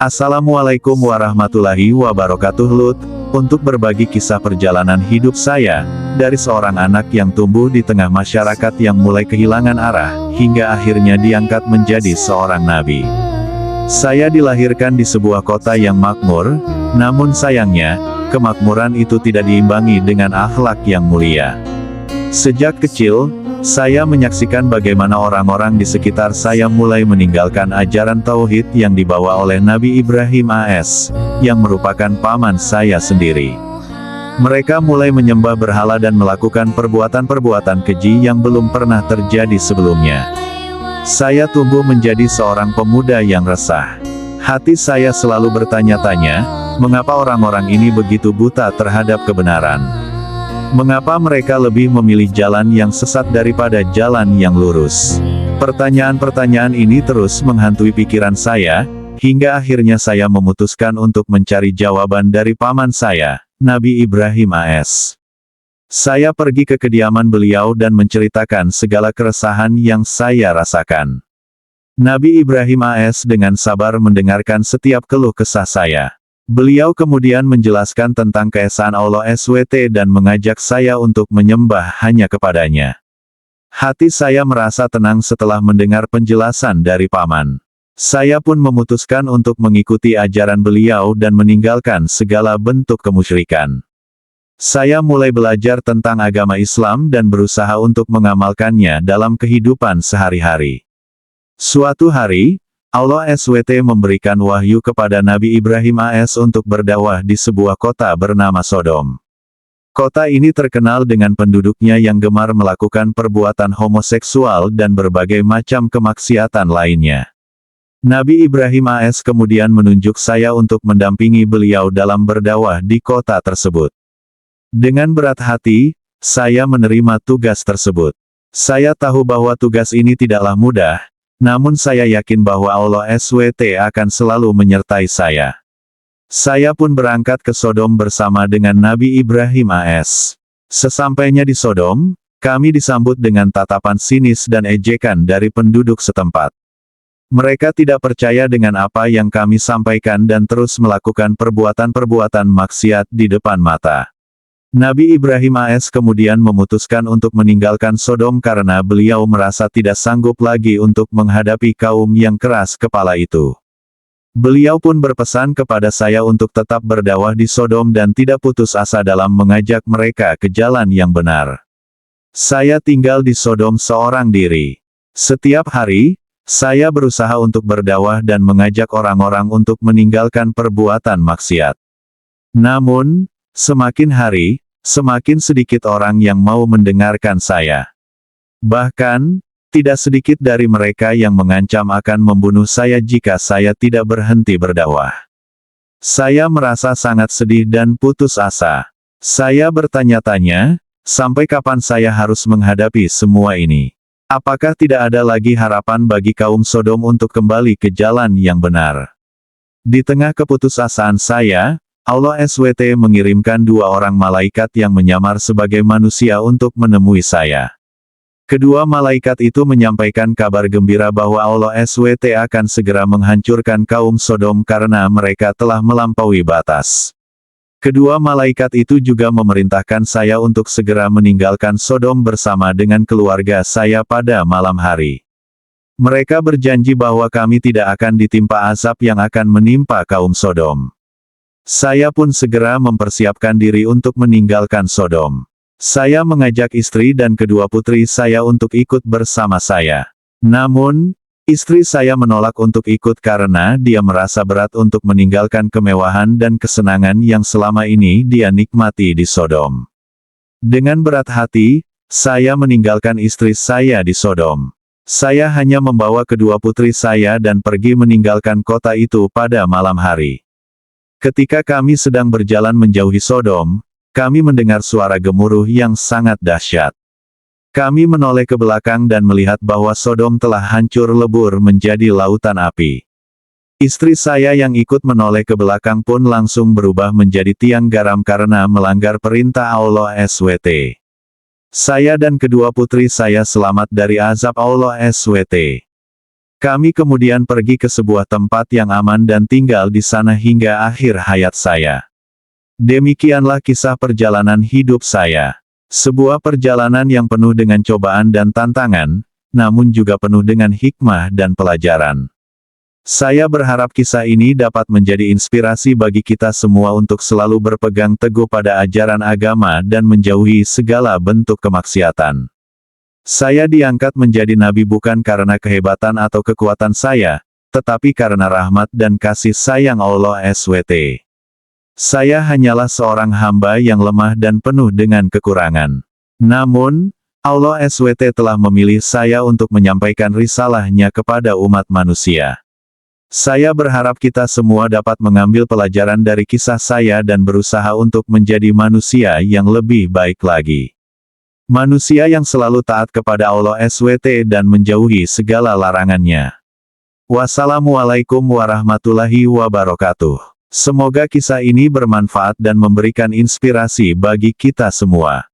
Assalamualaikum warahmatullahi wabarakatuh. Lut, untuk berbagi kisah perjalanan hidup saya, dari seorang anak yang tumbuh di tengah masyarakat yang mulai kehilangan arah, hingga akhirnya diangkat menjadi seorang nabi. Saya dilahirkan di sebuah kota yang makmur, namun sayangnya, kemakmuran itu tidak diimbangi dengan akhlak yang mulia. Sejak kecil, saya menyaksikan bagaimana orang-orang di sekitar saya mulai meninggalkan ajaran tauhid yang dibawa oleh Nabi Ibrahim AS, yang merupakan paman saya sendiri. Mereka mulai menyembah berhala dan melakukan perbuatan-perbuatan keji yang belum pernah terjadi sebelumnya. Saya tumbuh menjadi seorang pemuda yang resah. Hati saya selalu bertanya-tanya, mengapa orang-orang ini begitu buta terhadap kebenaran? Mengapa mereka lebih memilih jalan yang sesat daripada jalan yang lurus? Pertanyaan-pertanyaan ini terus menghantui pikiran saya, hingga akhirnya saya memutuskan untuk mencari jawaban dari paman saya, Nabi Ibrahim AS. Saya pergi ke kediaman beliau dan menceritakan segala keresahan yang saya rasakan. Nabi Ibrahim AS dengan sabar mendengarkan setiap keluh kesah saya. Beliau kemudian menjelaskan tentang keesaan Allah SWT dan mengajak saya untuk menyembah hanya kepadanya. Hati saya merasa tenang setelah mendengar penjelasan dari paman. Saya pun memutuskan untuk mengikuti ajaran beliau dan meninggalkan segala bentuk kemusyrikan. Saya mulai belajar tentang agama Islam dan berusaha untuk mengamalkannya dalam kehidupan sehari-hari. Suatu hari, Allah SWT memberikan wahyu kepada Nabi Ibrahim AS untuk berdakwah di sebuah kota bernama Sodom. Kota ini terkenal dengan penduduknya yang gemar melakukan perbuatan homoseksual dan berbagai macam kemaksiatan lainnya. Nabi Ibrahim AS kemudian menunjuk saya untuk mendampingi beliau dalam berdakwah di kota tersebut. Dengan berat hati, saya menerima tugas tersebut. Saya tahu bahwa tugas ini tidaklah mudah, namun saya yakin bahwa Allah SWT akan selalu menyertai saya. Saya pun berangkat ke Sodom bersama dengan Nabi Ibrahim AS. Sesampainya di Sodom, kami disambut dengan tatapan sinis dan ejekan dari penduduk setempat. Mereka tidak percaya dengan apa yang kami sampaikan dan terus melakukan perbuatan-perbuatan maksiat di depan mata. Nabi Ibrahim AS kemudian memutuskan untuk meninggalkan Sodom karena beliau merasa tidak sanggup lagi untuk menghadapi kaum yang keras kepala itu. Beliau pun berpesan kepada saya untuk tetap berdakwah di Sodom dan tidak putus asa dalam mengajak mereka ke jalan yang benar. Saya tinggal di Sodom seorang diri. Setiap hari, saya berusaha untuk berdakwah dan mengajak orang-orang untuk meninggalkan perbuatan maksiat. Namun, semakin hari, semakin sedikit orang yang mau mendengarkan saya. Bahkan, tidak sedikit dari mereka yang mengancam akan membunuh saya jika saya tidak berhenti berdakwah. Saya merasa sangat sedih dan putus asa. Saya bertanya-tanya, sampai kapan saya harus menghadapi semua ini? Apakah tidak ada lagi harapan bagi kaum Sodom untuk kembali ke jalan yang benar? Di tengah keputusasaan saya, Allah SWT mengirimkan dua orang malaikat yang menyamar sebagai manusia untuk menemui saya. Kedua malaikat itu menyampaikan kabar gembira bahwa Allah SWT akan segera menghancurkan kaum Sodom karena mereka telah melampaui batas. Kedua malaikat itu juga memerintahkan saya untuk segera meninggalkan Sodom bersama dengan keluarga saya pada malam hari. Mereka berjanji bahwa kami tidak akan ditimpa azab yang akan menimpa kaum Sodom. Saya pun segera mempersiapkan diri untuk meninggalkan Sodom. Saya mengajak istri dan kedua putri saya untuk ikut bersama saya. Namun, istri saya menolak untuk ikut karena dia merasa berat untuk meninggalkan kemewahan dan kesenangan yang selama ini dia nikmati di Sodom. Dengan berat hati, saya meninggalkan istri saya di Sodom. Saya hanya membawa kedua putri saya dan pergi meninggalkan kota itu pada malam hari. Ketika kami sedang berjalan menjauhi Sodom, kami mendengar suara gemuruh yang sangat dahsyat. Kami menoleh ke belakang dan melihat bahwa Sodom telah hancur lebur menjadi lautan api. Istri saya yang ikut menoleh ke belakang pun langsung berubah menjadi tiang garam karena melanggar perintah Allah SWT. Saya dan kedua putri saya selamat dari azab Allah SWT. Kami kemudian pergi ke sebuah tempat yang aman dan tinggal di sana hingga akhir hayat saya. Demikianlah kisah perjalanan hidup saya. Sebuah perjalanan yang penuh dengan cobaan dan tantangan, namun juga penuh dengan hikmah dan pelajaran. Saya berharap kisah ini dapat menjadi inspirasi bagi kita semua untuk selalu berpegang teguh pada ajaran agama dan menjauhi segala bentuk kemaksiatan. Saya diangkat menjadi nabi bukan karena kehebatan atau kekuatan saya, tetapi karena rahmat dan kasih sayang Allah SWT. Saya hanyalah seorang hamba yang lemah dan penuh dengan kekurangan. Namun, Allah SWT telah memilih saya untuk menyampaikan risalahnya kepada umat manusia. Saya berharap kita semua dapat mengambil pelajaran dari kisah saya dan berusaha untuk menjadi manusia yang lebih baik lagi. Manusia yang selalu taat kepada Allah SWT dan menjauhi segala larangannya. Wassalamualaikum warahmatullahi wabarakatuh. Semoga kisah ini bermanfaat dan memberikan inspirasi bagi kita semua.